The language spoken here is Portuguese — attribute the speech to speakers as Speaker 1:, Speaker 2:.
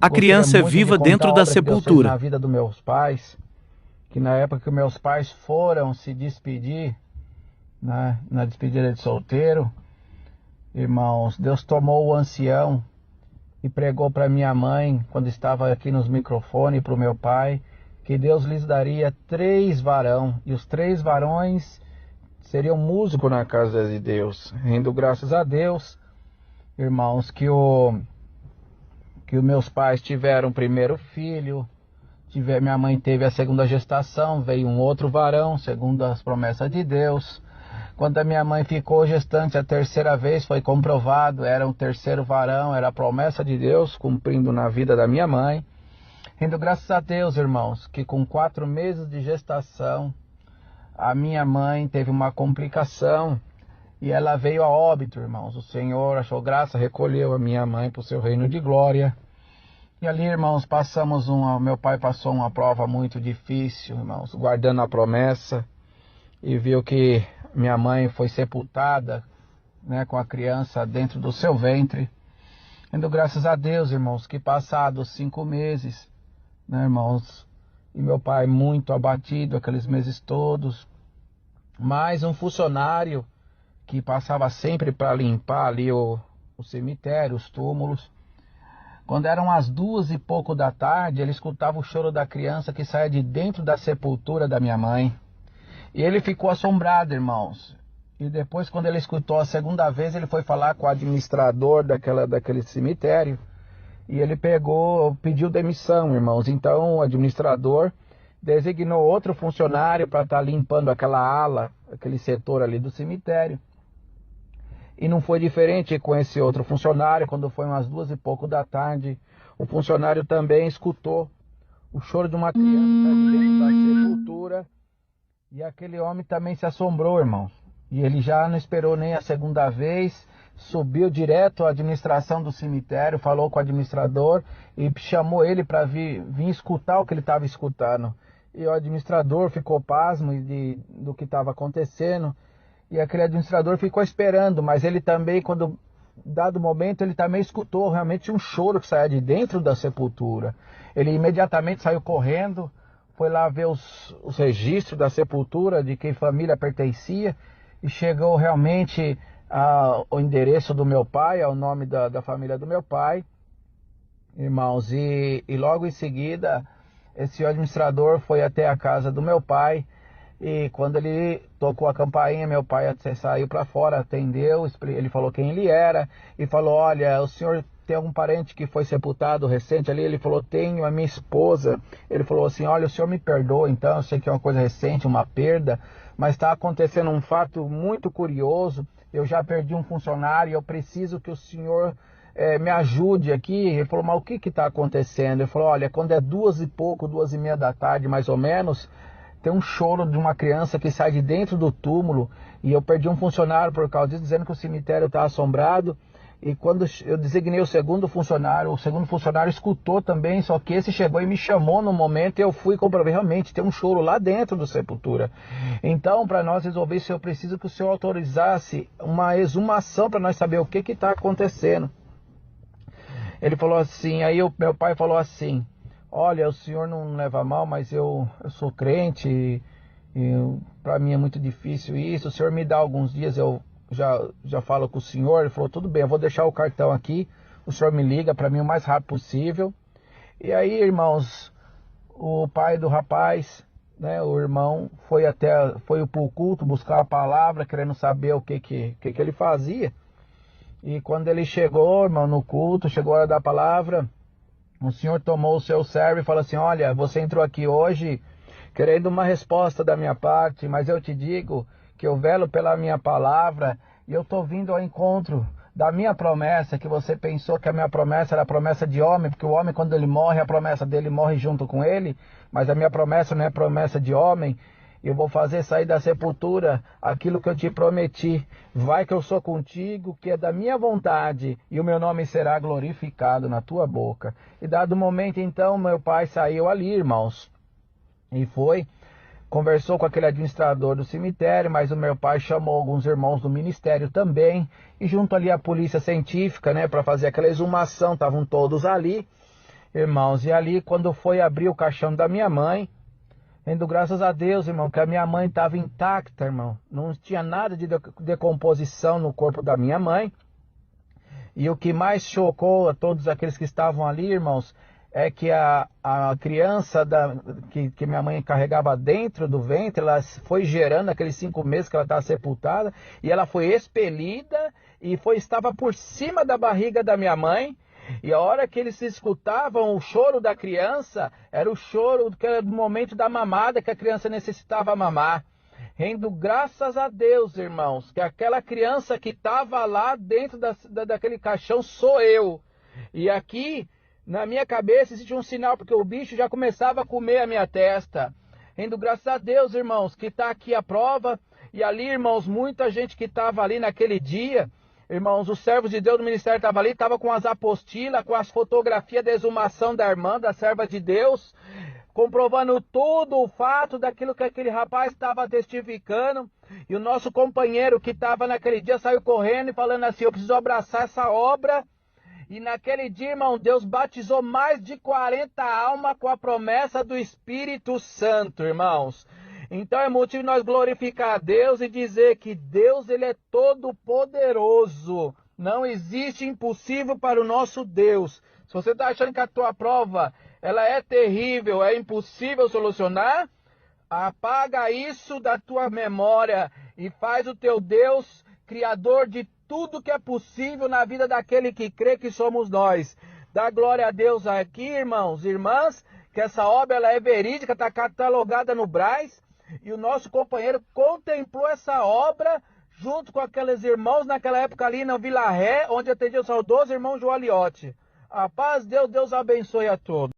Speaker 1: A
Speaker 2: Gostaria
Speaker 1: criança é
Speaker 2: muito de
Speaker 1: viva
Speaker 2: contar
Speaker 1: dentro
Speaker 2: a
Speaker 1: da
Speaker 2: obra que Deus fez na
Speaker 1: sepultura.
Speaker 2: vida dos meus pais, que na época que meus pais foram se despedir, né, na despedida de solteiro, irmãos, Deus tomou o ancião e pregou para minha mãe, quando estava aqui nos microfones, para o meu pai, que Deus lhes daria 3 varão, e os 3 varões seriam músicos na casa de Deus. Rendo graças a Deus, irmãos, que os meus pais tiveram o primeiro filho, minha mãe teve a segunda gestação, veio um outro varão, segundo as promessas de Deus. Quando a minha mãe ficou gestante a terceira vez, foi comprovado, era um terceiro varão, era a promessa de Deus, cumprindo na vida da minha mãe. Rendo graças a Deus, irmãos, que com 4 meses de gestação, a minha mãe teve uma complicação e ela veio a óbito, irmãos. O Senhor achou graça, recolheu a minha mãe para o seu reino de glória. E ali, irmãos, meu pai passou uma prova muito difícil, irmãos, guardando a promessa, e viu que minha mãe foi sepultada, né, com a criança dentro do seu ventre. Dando graças a Deus, irmãos, que passados 5 meses, né, irmãos, e meu pai muito abatido aqueles meses todos, mais um funcionário que passava sempre para limpar ali o cemitério, os túmulos. Quando eram as 2 e pouco da tarde, ele escutava o choro da criança que saía de dentro da sepultura da minha mãe. E ele ficou assombrado, irmãos. E depois, quando ele escutou a segunda vez, ele foi falar com o administrador daquele cemitério. E ele pediu demissão, irmãos. Então, o administrador designou outro funcionário para estar limpando aquela ala, aquele setor ali do cemitério. E não foi diferente com esse outro funcionário. Quando foi umas 2 e pouco da tarde, o funcionário também escutou o choro de uma criança dentro da sepultura. E aquele homem também se assombrou, irmãos. E ele já não esperou nem a segunda vez, subiu direto à administração do cemitério, falou com o administrador e chamou ele para vir escutar o que ele estava escutando. E o administrador ficou pasmo do que estava acontecendo. E aquele administrador ficou esperando, mas ele também, dado momento, ele também escutou realmente um choro que saía de dentro da sepultura. Ele imediatamente saiu correndo, foi lá ver os registros da sepultura, de que família pertencia, e chegou realmente ao endereço do meu pai, ao nome da família do meu pai, irmãos. E logo em seguida, esse administrador foi até a casa do meu pai, e quando ele tocou a campainha, meu pai saiu para fora, atendeu, ele falou quem ele era, e falou: olha, o senhor tem algum parente que foi sepultado recente ali? Ele falou: tenho, a minha esposa. Ele falou assim: olha, o senhor me perdoa, então, eu sei que é uma coisa recente, uma perda, mas está acontecendo um fato muito curioso, eu já perdi um funcionário, eu preciso que o senhor me ajude aqui. Ele falou: mas o que está acontecendo? Ele falou: olha, quando é 2 e pouco, 2 e meia da tarde, mais ou menos, tem um choro de uma criança que sai de dentro do túmulo, e eu perdi um funcionário por causa disso, dizendo que o cemitério está assombrado. E quando eu designei o segundo funcionário escutou também, só que esse chegou e me chamou no momento, e eu fui e comprovei, realmente tem um choro lá dentro da sepultura. Então, para nós resolver isso, eu preciso que o senhor autorizasse uma exumação para nós saber o que está acontecendo. Ele falou assim, meu pai falou assim: olha, o senhor não leva a mal, mas eu sou crente, e para mim é muito difícil isso, o senhor me dá alguns dias, eu já falo com o senhor. Ele falou: tudo bem, eu vou deixar o cartão aqui, o senhor me liga para mim o mais rápido possível. E aí, irmãos, o pai do rapaz, né, o irmão, foi pro culto buscar a palavra, querendo saber o que ele fazia. E quando ele chegou, irmão, no culto, chegou a hora da palavra, o senhor tomou o seu servo e falou assim: olha, você entrou aqui hoje querendo uma resposta da minha parte, mas eu te digo que eu velo pela minha palavra, e eu estou vindo ao encontro da minha promessa, que você pensou que a minha promessa era a promessa de homem, porque o homem, quando ele morre, a promessa dele morre junto com ele, mas a minha promessa não é promessa de homem. Eu vou fazer sair da sepultura aquilo que eu te prometi. Vai que eu sou contigo, que é da minha vontade, e o meu nome será glorificado na tua boca. E dado o momento, então, meu pai saiu ali, irmãos, e conversou com aquele administrador do cemitério, mas o meu pai chamou alguns irmãos do ministério também, e junto ali a polícia científica, né, para fazer aquela exumação, estavam todos ali. irmãos. E ali, quando foi abrir o caixão da minha mãe, rendo graças a Deus, irmão, que a minha mãe estava intacta, irmão. Não tinha nada de decomposição no corpo da minha mãe. E o que mais chocou a todos aqueles que estavam ali, irmãos, é que a criança que minha mãe carregava dentro do ventre, ela foi gerando aqueles 5 meses que ela estava sepultada, e ela foi expelida e estava por cima da barriga da minha mãe. E a hora que eles escutavam o choro da criança, era o choro que era do momento da mamada, que a criança necessitava mamar. Rendo graças a Deus, irmãos, que aquela criança que estava lá dentro daquele caixão sou eu. E aqui, na minha cabeça, existe um sinal, porque o bicho já começava a comer a minha testa. Rendo graças a Deus, irmãos, que está aqui a prova. E ali, irmãos, muita gente que estava ali naquele dia, irmãos, os servos de Deus do ministério estavam ali, estavam com as apostilas, com as fotografias da exumação da irmã, da serva de Deus, comprovando tudo o fato daquilo que aquele rapaz estava testificando. E o nosso companheiro que estava naquele dia saiu correndo e falando assim: eu preciso abraçar essa obra. E naquele dia, irmão, Deus batizou mais de 40 almas com a promessa do Espírito Santo, irmãos. Então é motivo de nós glorificar a Deus e dizer que Deus, ele é todo poderoso. Não existe impossível para o nosso Deus. Se você está achando que a tua prova ela é terrível, é impossível solucionar, apaga isso da tua memória e faz o teu Deus criador de tudo que é possível na vida daquele que crê que somos nós. Dá glória a Deus aqui, irmãos e irmãs, que essa obra ela é verídica, está catalogada no Braz, e o nosso companheiro contemplou essa obra junto com aqueles irmãos naquela época ali na Vila Ré, onde atendia o saudoso irmão João Aliotti. A paz de Deus, Deus abençoe a todos.